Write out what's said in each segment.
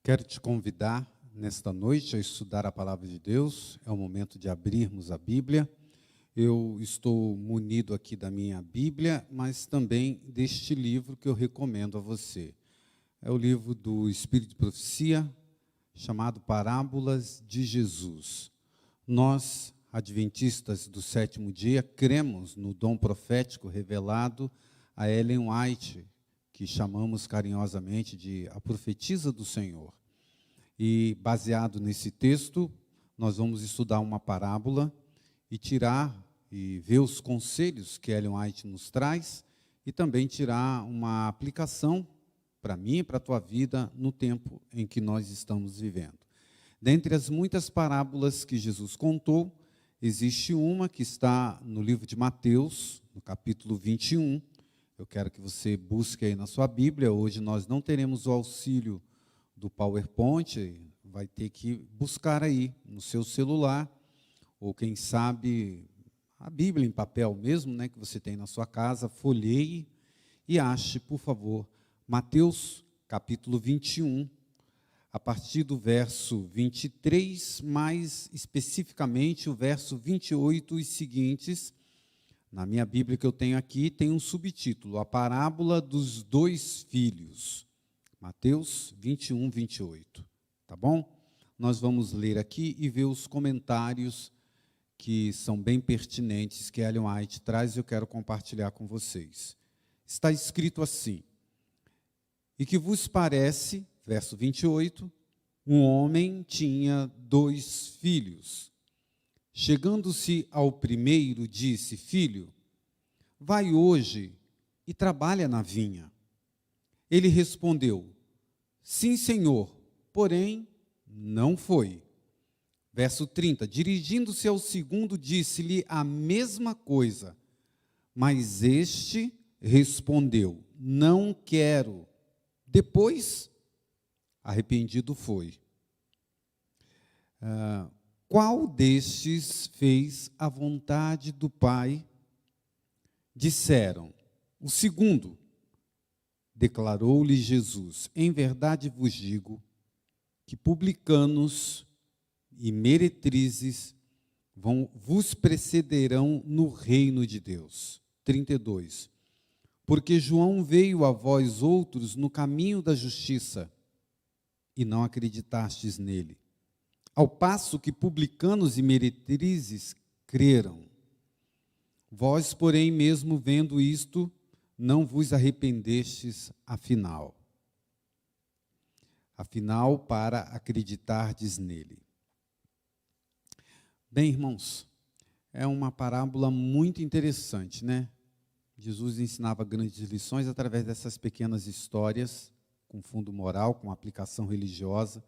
Quero te convidar nesta noite a estudar a palavra de Deus. É o momento de abrirmos a Bíblia. Eu estou munido aqui da minha Bíblia, mas também deste livro que eu recomendo a você. É o livro do Espírito de Profecia, chamado Parábolas de Jesus. Nós, adventistas do sétimo dia, cremos no dom profético revelado a Ellen White, que chamamos carinhosamente de a profetisa do Senhor. E, baseado nesse texto, nós vamos estudar uma parábola e tirar e ver os conselhos que Ellen White nos traz e também tirar uma aplicação para mim e para a tua vida no tempo em que nós estamos vivendo. Dentre as muitas parábolas que Jesus contou, existe uma que está no livro de Mateus, no capítulo 21. Eu quero que você busque aí na sua Bíblia. Hoje nós não teremos o auxílio do PowerPoint, vai ter que buscar aí no seu celular, ou quem sabe a Bíblia em papel mesmo, né, que você tem na sua casa, folheie e ache, por favor, Mateus capítulo 21, a partir do verso 23, mais especificamente o verso 28 e seguintes. Na minha Bíblia que eu tenho aqui, tem um subtítulo, a parábola dos dois filhos. Mateus 21, 28. Tá bom? Nós vamos ler aqui e ver os comentários que são bem pertinentes, que Ellen White traz e eu quero compartilhar com vocês. Está escrito assim: e que vos parece, verso 28, um homem tinha 2 filhos. Chegando-se ao primeiro, disse: filho, vai hoje e trabalha na vinha. Ele respondeu: sim, senhor, porém não foi. Verso 30, dirigindo-se ao segundo, disse-lhe a mesma coisa, mas este respondeu: não quero. Depois, arrependido foi. Qual destes fez a vontade do Pai? Disseram: o segundo. Declarou-lhe Jesus: em verdade vos digo que publicanos e meretrizes vos precederão no reino de Deus. 32. Porque João veio a vós outros no caminho da justiça, e não acreditastes nele, ao passo que publicanos e meretrizes creram. Vós, porém, mesmo vendo isto, não vos arrependestes afinal, para acreditardes nele. Bem, irmãos, é uma parábola muito interessante, né? Jesus ensinava grandes lições através dessas pequenas histórias, com fundo moral, com aplicação religiosa,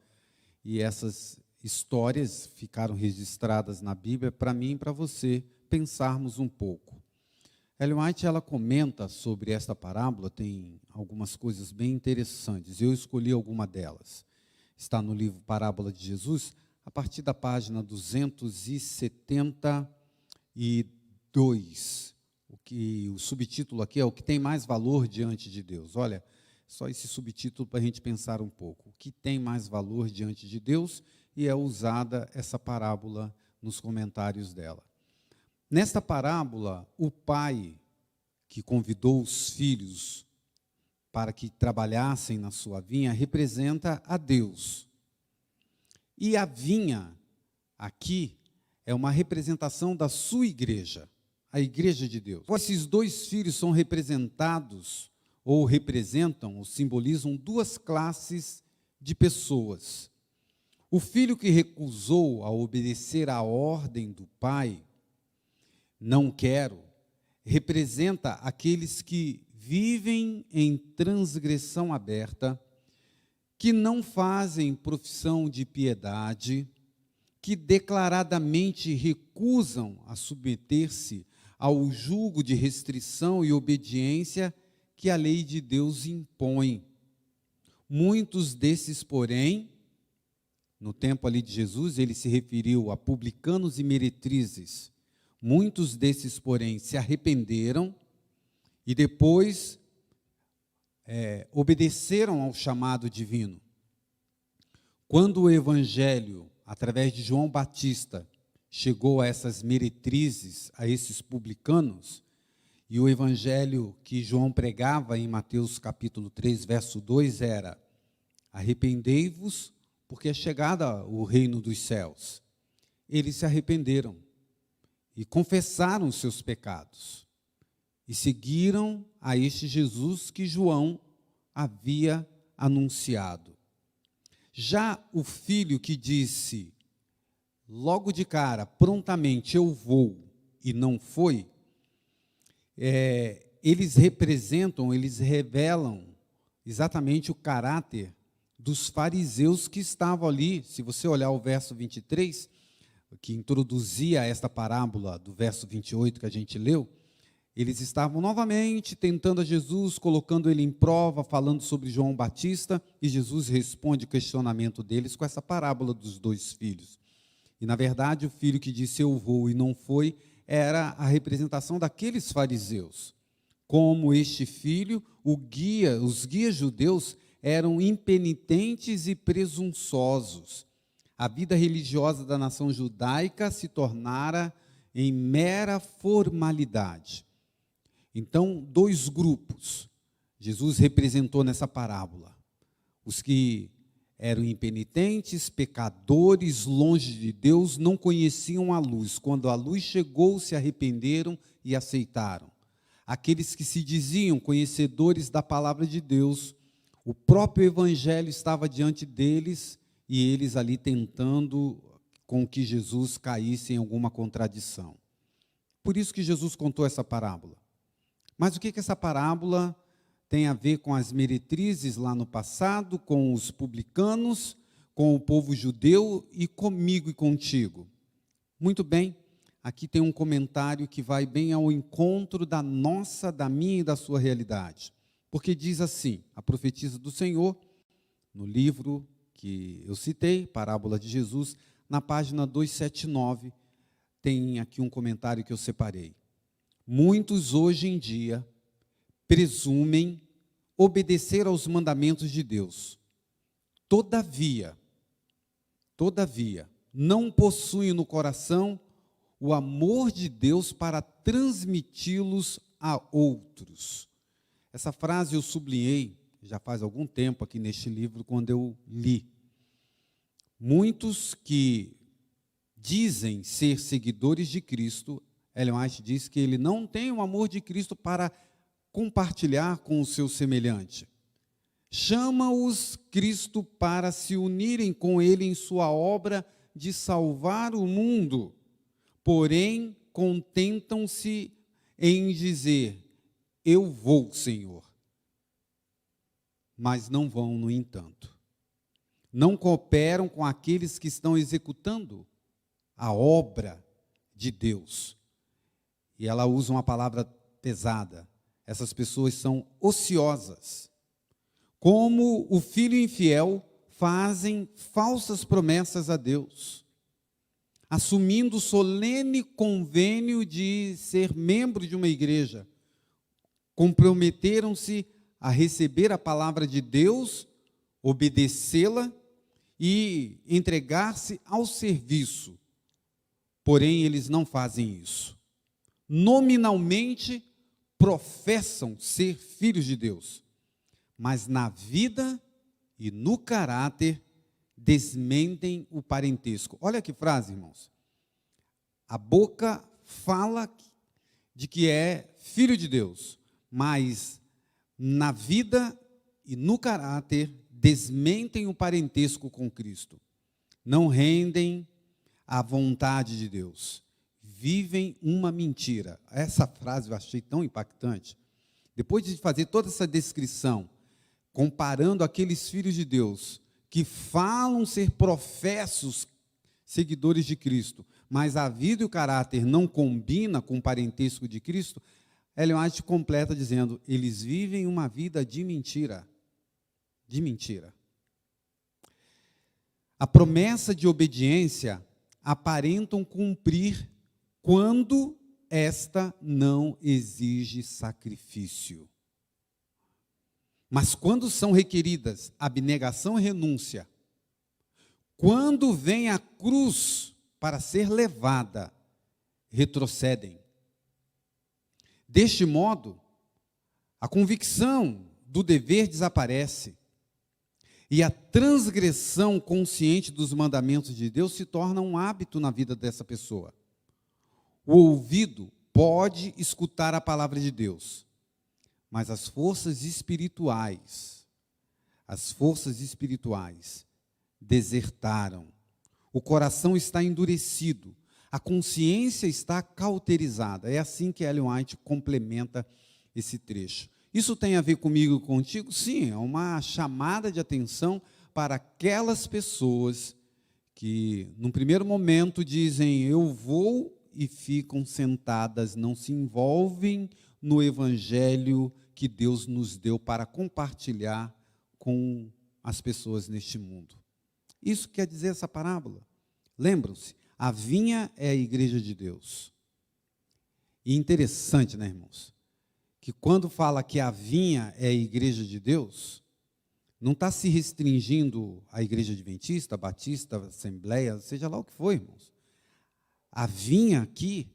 e essas histórias ficaram registradas na Bíblia para mim e para você pensarmos um pouco. Ellen White, ela comenta sobre esta parábola, tem algumas coisas bem interessantes. Eu escolhi alguma delas. Está no livro Parábola de Jesus, a partir da página 272. O subtítulo aqui é o que tem mais valor diante de Deus. Olha, só esse subtítulo para a gente pensar um pouco. O que tem mais valor diante de Deus, e é usada essa parábola nos comentários dela. Nesta parábola, o pai que convidou os filhos para que trabalhassem na sua vinha representa a Deus. E a vinha, aqui, é uma representação da sua igreja, a igreja de Deus. Esses 2 filhos são representados, ou representam, ou simbolizam 2 classes de pessoas. O filho que recusou a obedecer à ordem do pai, não quero, representa aqueles que vivem em transgressão aberta, que não fazem profissão de piedade, que declaradamente recusam a submeter-se ao jugo de restrição e obediência que a lei de Deus impõe. Muitos desses, porém, no tempo ali de Jesus, ele se referiu a publicanos e meretrizes. Muitos desses, porém, se arrependeram e depois obedeceram ao chamado divino. Quando o evangelho, através de João Batista, chegou a essas meretrizes, a esses publicanos, e o evangelho que João pregava em Mateus capítulo 3, verso 2 era: arrependei-vos, porque é chegada o reino dos céus. Eles se arrependeram e confessaram os seus pecados e seguiram a este Jesus que João havia anunciado. Já o filho que disse logo de cara, prontamente, eu vou, e não foi, eles representam, eles revelam exatamente o caráter dos fariseus que estavam ali. Se você olhar o verso 23, que introduzia esta parábola do verso 28 que a gente leu, eles estavam novamente tentando a Jesus, colocando ele em prova, falando sobre João Batista, e Jesus responde o questionamento deles com essa parábola dos dois filhos. E, na verdade, o filho que disse eu vou e não foi, era a representação daqueles fariseus. Como este filho, os guias judeus eram impenitentes e presunçosos. A vida religiosa da nação judaica se tornara em mera formalidade. Então, dois grupos Jesus representou nessa parábola: os que eram impenitentes, pecadores, longe de Deus, não conheciam a luz. Quando a luz chegou, se arrependeram e aceitaram. Aqueles que se diziam conhecedores da palavra de Deus, o próprio evangelho estava diante deles e eles ali tentando com que Jesus caísse em alguma contradição. Por isso que Jesus contou essa parábola. Mas o que essa parábola tem a ver com as meretrizes lá no passado, com os publicanos, com o povo judeu e comigo e contigo? Muito bem, aqui tem um comentário que vai bem ao encontro da nossa, da minha e da sua realidade. Porque diz assim, a profetisa do Senhor, no livro que eu citei, Parábola de Jesus, na página 279, tem aqui um comentário que eu separei. Muitos hoje em dia presumem obedecer aos mandamentos de Deus. Todavia, não possuem no coração o amor de Deus para transmiti-los a outros. Essa frase eu sublinhei já faz algum tempo aqui neste livro, quando eu li. Muitos que dizem ser seguidores de Cristo, Ellen White diz que ele não tem o amor de Cristo para compartilhar com o seu semelhante. Chama-os Cristo para se unirem com ele em sua obra de salvar o mundo, porém contentam-se em dizer, eu vou, Senhor. Mas não vão, no entanto. Não cooperam com aqueles que estão executando a obra de Deus. E ela usa uma palavra pesada. Essas pessoas são ociosas. Como o filho infiel, fazem falsas promessas a Deus, assumindo o solene convênio de ser membro de uma igreja. Comprometeram-se a receber a palavra de Deus, obedecê-la e entregar-se ao serviço. Porém, eles não fazem isso. Nominalmente, professam ser filhos de Deus, mas na vida e no caráter desmentem o parentesco. Olha que frase, irmãos. A boca fala de que é filho de Deus, mas na vida e no caráter desmentem o parentesco com Cristo. Não rendem à vontade de Deus. Vivem uma mentira. Essa frase eu achei tão impactante. Depois de fazer toda essa descrição, comparando aqueles filhos de Deus que falam ser professos seguidores de Cristo, mas a vida e o caráter não combina com o parentesco de Cristo, Ellen White completa dizendo, eles vivem uma vida de mentira. De mentira. A promessa de obediência aparentam cumprir quando esta não exige sacrifício. Mas quando são requeridas abnegação e renúncia, quando vem a cruz para ser levada, retrocedem. Deste modo, a convicção do dever desaparece e a transgressão consciente dos mandamentos de Deus se torna um hábito na vida dessa pessoa. O ouvido pode escutar a palavra de Deus, mas as forças espirituais desertaram. O coração está endurecido, a consciência está cauterizada. É assim que Ellen White complementa esse trecho. Isso tem a ver comigo e contigo? Sim, é uma chamada de atenção para aquelas pessoas que, num primeiro momento, dizem, eu vou, e ficam sentadas, não se envolvem no evangelho que Deus nos deu para compartilhar com as pessoas neste mundo. Isso quer dizer essa parábola. Lembram-se, a vinha é a igreja de Deus. E interessante, né, irmãos? Que quando fala que a vinha é a igreja de Deus, não está se restringindo à igreja adventista, batista, assembleia, seja lá o que for, irmãos. A vinha aqui,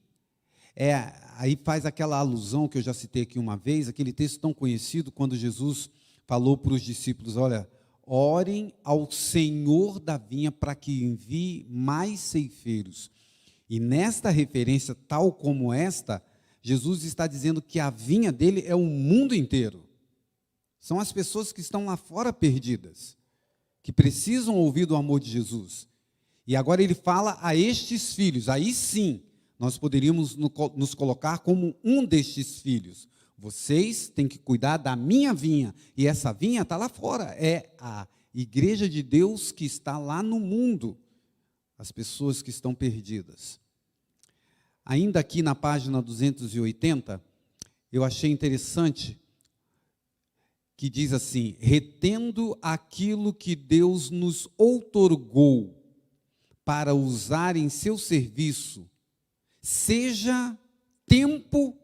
aí faz aquela alusão que eu já citei aqui uma vez, aquele texto tão conhecido, quando Jesus falou para os discípulos, olha, orem ao Senhor da vinha para que envie mais ceifeiros. E nesta referência, tal como esta, Jesus está dizendo que a vinha dele é o mundo inteiro. São as pessoas que estão lá fora perdidas, que precisam ouvir do amor de Jesus. E agora ele fala a estes filhos, aí sim, nós poderíamos nos colocar como um destes filhos. Vocês têm que cuidar da minha vinha, e essa vinha está lá fora, é a igreja de Deus que está lá no mundo, as pessoas que estão perdidas. Ainda aqui na página 280, eu achei interessante, que diz assim, retendo aquilo que Deus nos outorgou para usar em seu serviço, seja tempo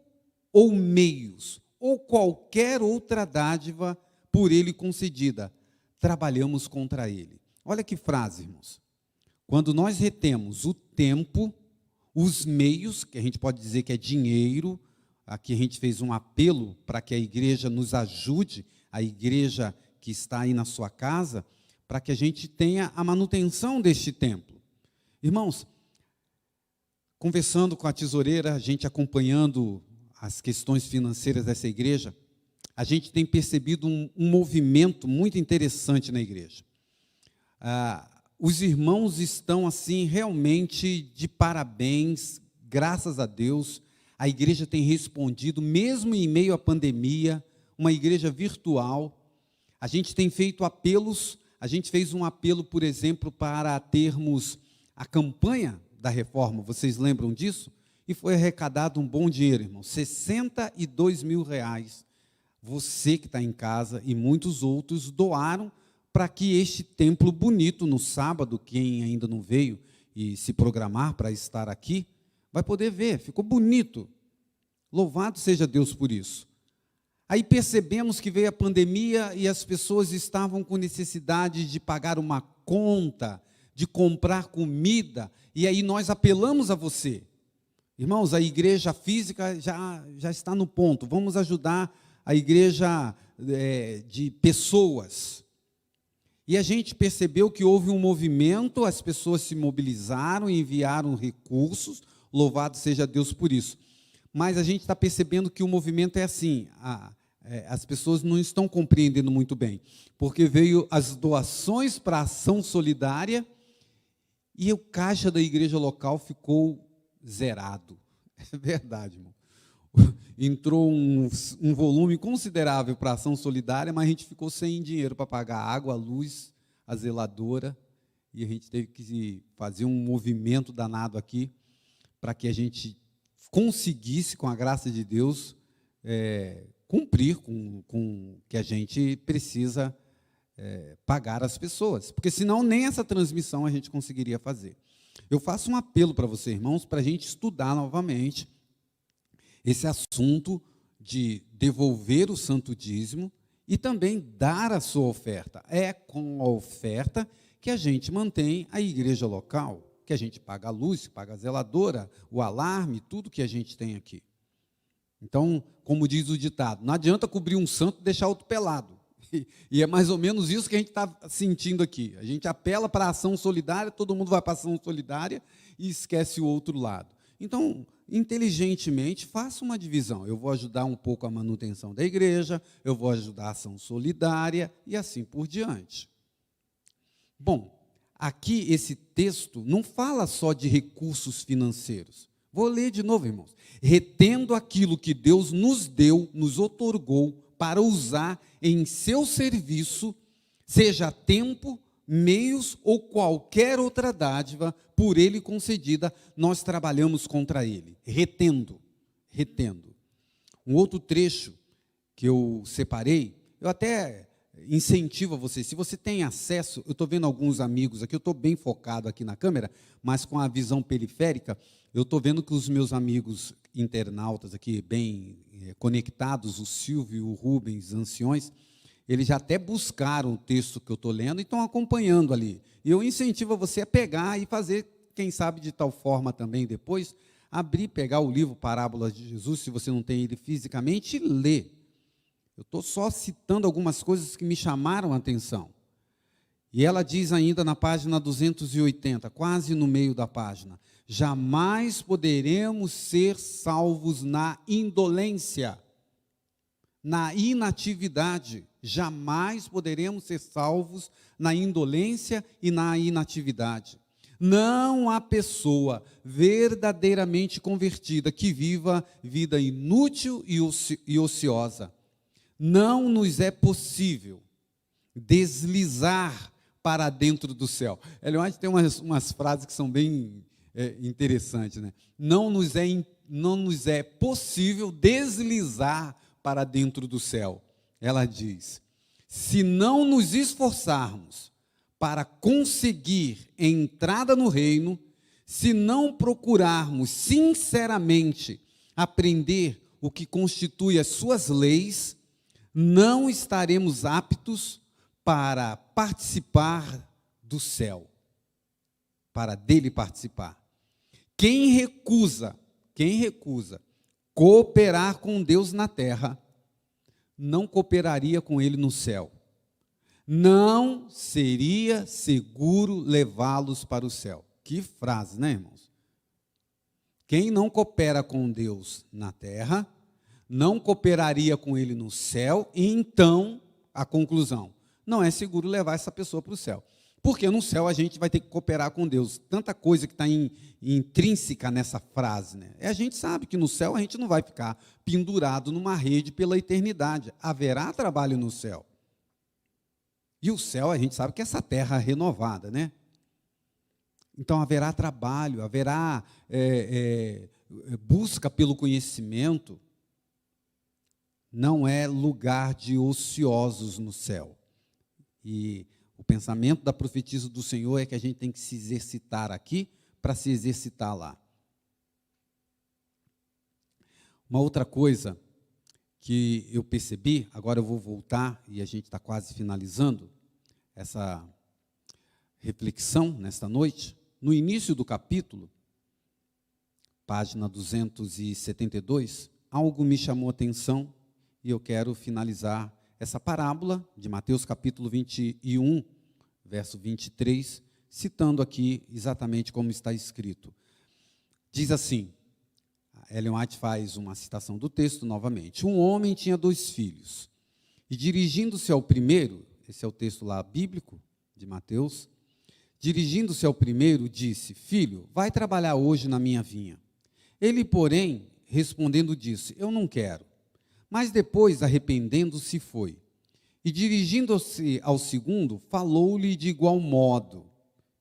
ou meios, ou qualquer outra dádiva por ele concedida, trabalhamos contra ele. Olha que frase, irmãos. Quando nós retemos o tempo, os meios, que a gente pode dizer que é dinheiro, aqui a gente fez um apelo para que a igreja nos ajude, a igreja que está aí na sua casa, para que a gente tenha a manutenção deste templo. Irmãos, conversando com a tesoureira, a gente acompanhando as questões financeiras dessa igreja, a gente tem percebido um movimento muito interessante na igreja. Os irmãos estão, assim, realmente de parabéns, graças a Deus. A igreja tem respondido, mesmo em meio à pandemia, uma igreja virtual. A gente tem feito apelos, a gente fez um apelo, por exemplo, para termos a campanha da reforma, vocês lembram disso? E foi arrecadado um bom dinheiro, irmão, R$62 mil. Você que está em casa e muitos outros doaram para que este templo bonito, no sábado, quem ainda não veio e se programar para estar aqui, vai poder ver, ficou bonito. Louvado seja Deus por isso. Aí percebemos que veio a pandemia e as pessoas estavam com necessidade de pagar uma conta, de comprar comida, e aí nós apelamos a você. Irmãos, a igreja física já está no ponto, vamos ajudar a igreja de pessoas. E a gente percebeu que houve um movimento, as pessoas se mobilizaram, enviaram recursos, louvado seja Deus por isso. Mas a gente está percebendo que o movimento é assim, as pessoas não estão compreendendo muito bem, porque veio as doações para a ação solidária, e o caixa da igreja local ficou zerado. É verdade, irmão. Entrou um volume considerável para a ação solidária, mas a gente ficou sem dinheiro para pagar a água, a luz, a zeladora, e a gente teve que fazer um movimento danado aqui para que a gente conseguisse, com a graça de Deus, cumprir com o que a gente precisa pagar as pessoas, porque senão nem essa transmissão a gente conseguiria fazer. Eu faço um apelo para você, irmãos, para a gente estudar novamente esse assunto de devolver o santo dízimo e também dar a sua oferta. É com a oferta que a gente mantém a igreja local, que a gente paga a luz, paga a zeladora, o alarme, tudo que a gente tem aqui. Então, como diz o ditado, não adianta cobrir um santo e deixar outro pelado. E é mais ou menos isso que a gente está sentindo aqui. A gente apela para a ação solidária, todo mundo vai para a ação solidária e esquece o outro lado. Então, inteligentemente, faça uma divisão. Eu vou ajudar um pouco a manutenção da igreja, eu vou ajudar a ação solidária e assim por diante. Bom, aqui esse texto não fala só de recursos financeiros. Vou ler de novo, irmãos. Retendo aquilo que Deus nos deu, nos outorgou, para usar em seu serviço, seja tempo, meios ou qualquer outra dádiva por ele concedida, nós trabalhamos contra ele, retendo. Um outro trecho que eu separei, eu até incentivo a você, se você tem acesso, eu estou vendo alguns amigos aqui, eu estou bem focado aqui na câmera, mas com a visão periférica, eu estou vendo que os meus amigos internautas aqui, bem conectados, o Silvio e o Rubens, anciões, eles já até buscaram o texto que eu estou lendo e estão acompanhando ali. E eu incentivo você a pegar e fazer, quem sabe de tal forma também depois, abrir, pegar o livro Parábolas de Jesus, se você não tem ele fisicamente, e ler. Eu estou só citando algumas coisas que me chamaram a atenção. E ela diz ainda na página 280, quase no meio da página, jamais poderemos ser salvos na indolência, na inatividade. Jamais poderemos ser salvos na indolência e na inatividade. Não há pessoa verdadeiramente convertida que viva vida inútil e ociosa. Não nos é possível deslizar para dentro do céu. Ellen White tem umas frases que são bem interessantes, né? Não nos é possível deslizar para dentro do céu. Ela diz, se não nos esforçarmos para conseguir entrada no reino, se não procurarmos sinceramente aprender o que constitui as suas leis, não estaremos aptos para participar do céu, para dele participar. Quem recusa cooperar com Deus na terra, não cooperaria com ele no céu. Não seria seguro levá-los para o céu. Que frase, né, irmãos? Quem não coopera com Deus na terra, não cooperaria com ele no céu, e então, a conclusão, não é seguro levar essa pessoa para o céu. Porque no céu a gente vai ter que cooperar com Deus. Tanta coisa que está intrínseca nessa frase, né? A gente sabe que no céu a gente não vai ficar pendurado numa rede pela eternidade. Haverá trabalho no céu. E o céu a gente sabe que é essa terra renovada, né? Então haverá trabalho, haverá busca pelo conhecimento. Não é lugar de ociosos no céu. E o pensamento da profetisa do Senhor é que a gente tem que se exercitar aqui para se exercitar lá. Uma outra coisa que eu percebi, agora eu vou voltar e a gente está quase finalizando essa reflexão nesta noite. No início do capítulo, página 272, algo me chamou a atenção e eu quero finalizar essa parábola de Mateus capítulo 21, verso 23, citando aqui exatamente como está escrito. Diz assim, Ellen White faz uma citação do texto novamente. Um homem tinha 2 filhos, e dirigindo-se ao primeiro, esse é o texto lá bíblico de Mateus, dirigindo-se ao primeiro, disse, filho, vai trabalhar hoje na minha vinha. Ele, porém, respondendo, disse, eu não quero. Mas depois, arrependendo-se, foi. E dirigindo-se ao segundo, falou-lhe de igual modo.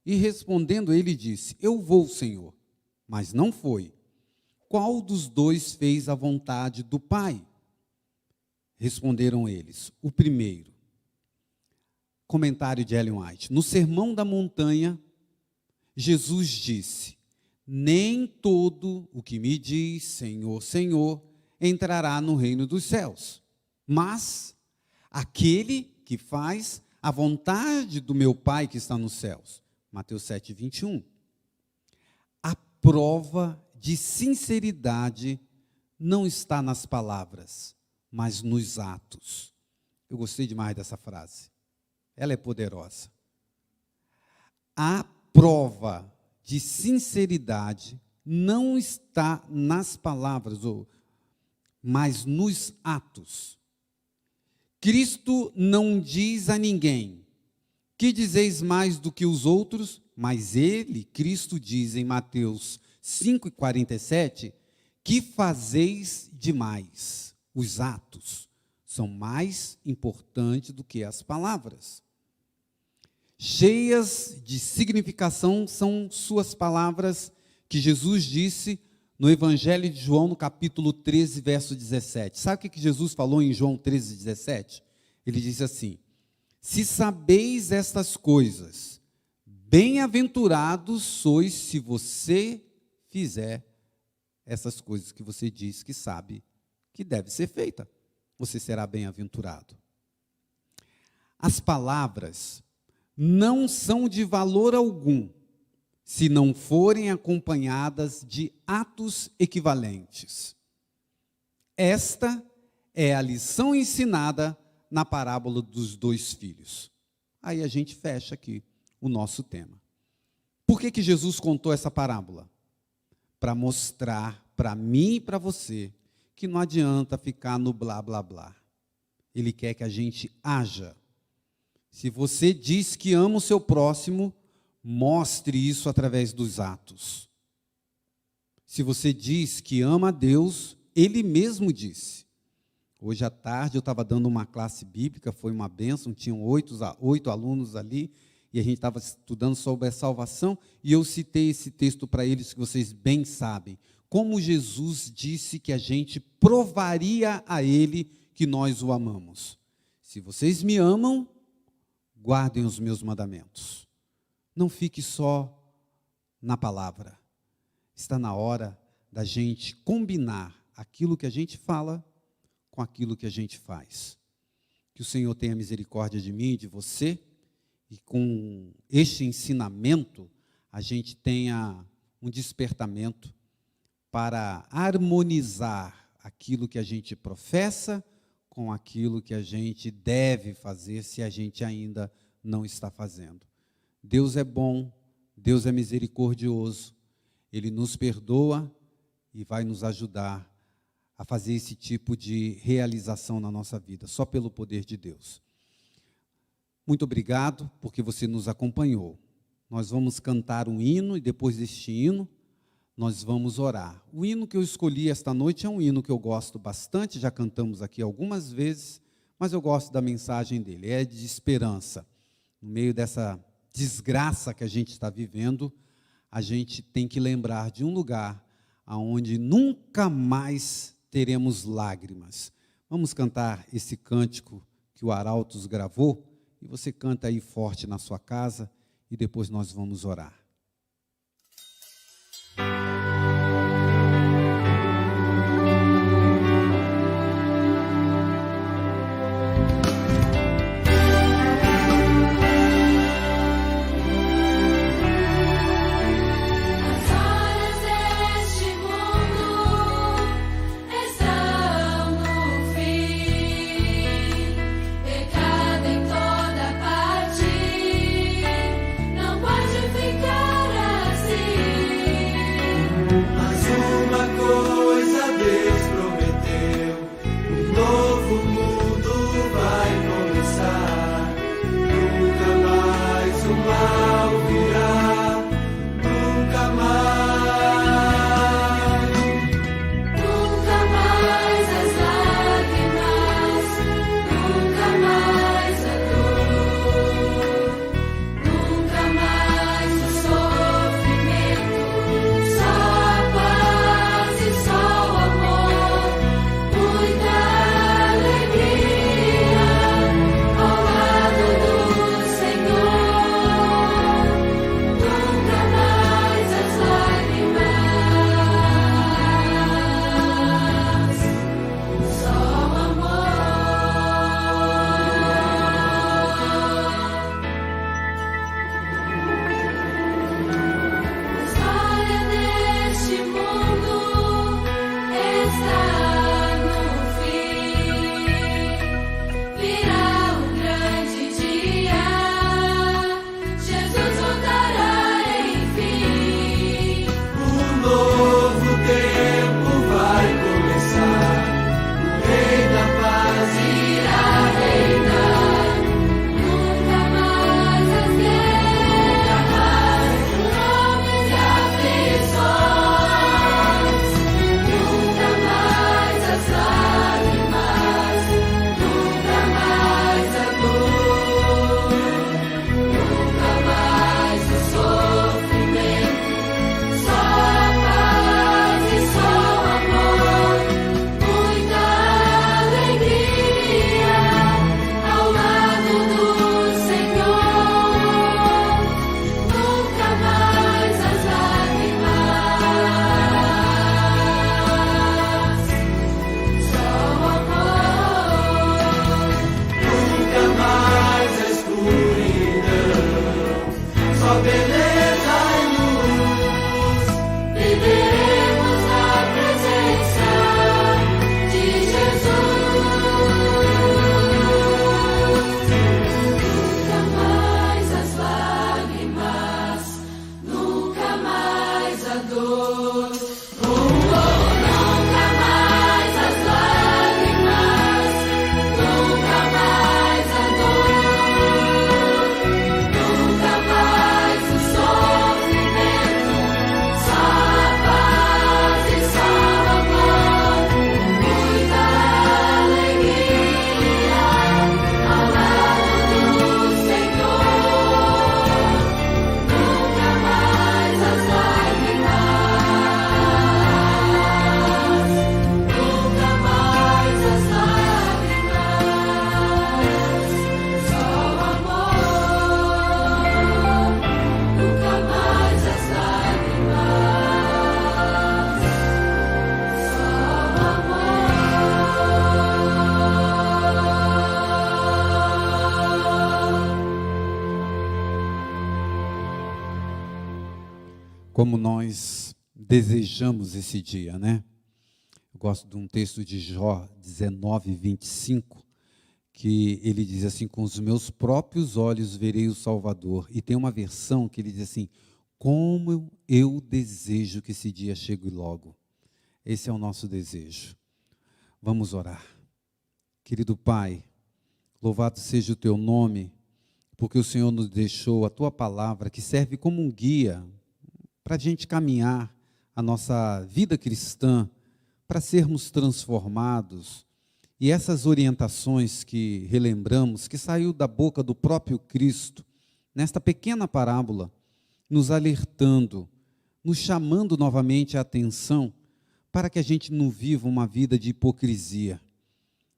E respondendo, ele disse, eu vou, Senhor. Mas não foi. Qual dos 2 fez a vontade do Pai? Responderam eles, o primeiro. Comentário de Ellen White. No Sermão da Montanha, Jesus disse, nem todo o que me diz, Senhor, Senhor, entrará no reino dos céus, mas aquele que faz a vontade do meu Pai que está nos céus. Mateus 7, 21. A prova de sinceridade não está nas palavras, mas nos atos. Eu gostei demais dessa frase. Ela é poderosa. A prova de sinceridade não está nas palavras, mas nos atos. Cristo não diz a ninguém: que dizeis mais do que os outros? Mas ele, Cristo, diz em Mateus 5,47, que fazeis demais. Os atos são mais importantes do que as palavras. Cheias de significação são suas palavras que Jesus disse no Evangelho de João, no capítulo 13, verso 17. Sabe o que Jesus falou em João 13, 17? Ele disse assim: se sabeis estas coisas, bem-aventurados sois se você fizer essas coisas que você diz que sabe que deve ser feita. Você será bem-aventurado. As palavras não são de valor algum se não forem acompanhadas de atos equivalentes. Esta é a lição ensinada na parábola dos 2 filhos. Aí a gente fecha aqui o nosso tema. Por que Jesus contou essa parábola? Para mostrar para mim e para você que não adianta ficar no blá, blá, blá. Ele quer que a gente haja. Se você diz que ama o seu próximo, mostre isso através dos atos. Se você diz que ama a Deus, Ele mesmo disse. Hoje à tarde eu estava dando uma classe bíblica, foi uma bênção, tinham 8 alunos ali, e a gente estava estudando sobre a salvação, e eu citei esse texto para eles que vocês bem sabem. Como Jesus disse que a gente provaria a Ele que nós o amamos. Se vocês me amam, guardem os meus mandamentos. Não fique só na palavra. Está na hora da gente combinar aquilo que a gente fala com aquilo que a gente faz. Que o Senhor tenha misericórdia de mim e de você, e com este ensinamento a gente tenha um despertamento para harmonizar aquilo que a gente professa com aquilo que a gente deve fazer, se a gente ainda não está fazendo. Deus é bom, Deus é misericordioso, Ele nos perdoa e vai nos ajudar a fazer esse tipo de realização na nossa vida, só pelo poder de Deus. Muito obrigado, porque você nos acompanhou. Nós vamos cantar um hino, e depois deste hino, nós vamos orar. O hino que eu escolhi esta noite é um hino que eu gosto bastante, já cantamos aqui algumas vezes, mas eu gosto da mensagem dele, é de esperança. No meio dessa desgraça que a gente está vivendo, a gente tem que lembrar de um lugar onde nunca mais teremos lágrimas. Vamos cantar esse cântico que o Arautos gravou, e você canta aí forte na sua casa, e depois nós vamos orar. Não pode ficar. Como nós desejamos esse dia, né? Eu gosto de um texto de Jó 19, 25, que ele diz assim: com os meus próprios olhos verei o Salvador. E tem uma versão que ele diz assim: como eu desejo que esse dia chegue logo. Esse é o nosso desejo. Vamos orar. Querido Pai, louvado seja o teu nome, porque o Senhor nos deixou a tua palavra, que serve como um guia para a gente caminhar a nossa vida cristã, para sermos transformados. E essas orientações que relembramos, que saiu da boca do próprio Cristo, nesta pequena parábola, nos alertando, nos chamando novamente a atenção, para que a gente não viva uma vida de hipocrisia,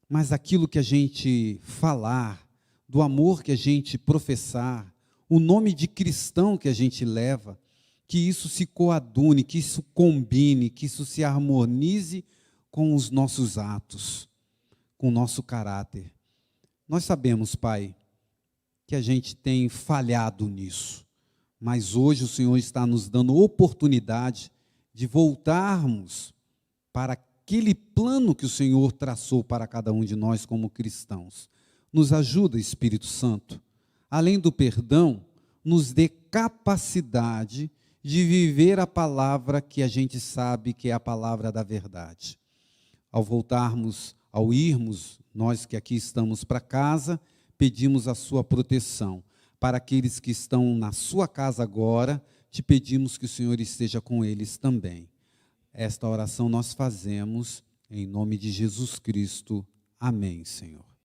mas aquilo que a gente falar, do amor que a gente professar, o nome de cristão que a gente leva, que isso se coadune, que isso combine, que isso se harmonize com os nossos atos, com o nosso caráter. Nós sabemos, Pai, que a gente tem falhado nisso, mas hoje o Senhor está nos dando oportunidade de voltarmos para aquele plano que o Senhor traçou para cada um de nós como cristãos. Nos ajuda, Espírito Santo, além do perdão, nos dê capacidade de viver a palavra que a gente sabe que é a palavra da verdade. Ao voltarmos, ao irmos, nós que aqui estamos para casa, pedimos a sua proteção. Para aqueles que estão na sua casa agora, te pedimos que o Senhor esteja com eles também. Esta oração nós fazemos em nome de Jesus Cristo. Amém, Senhor.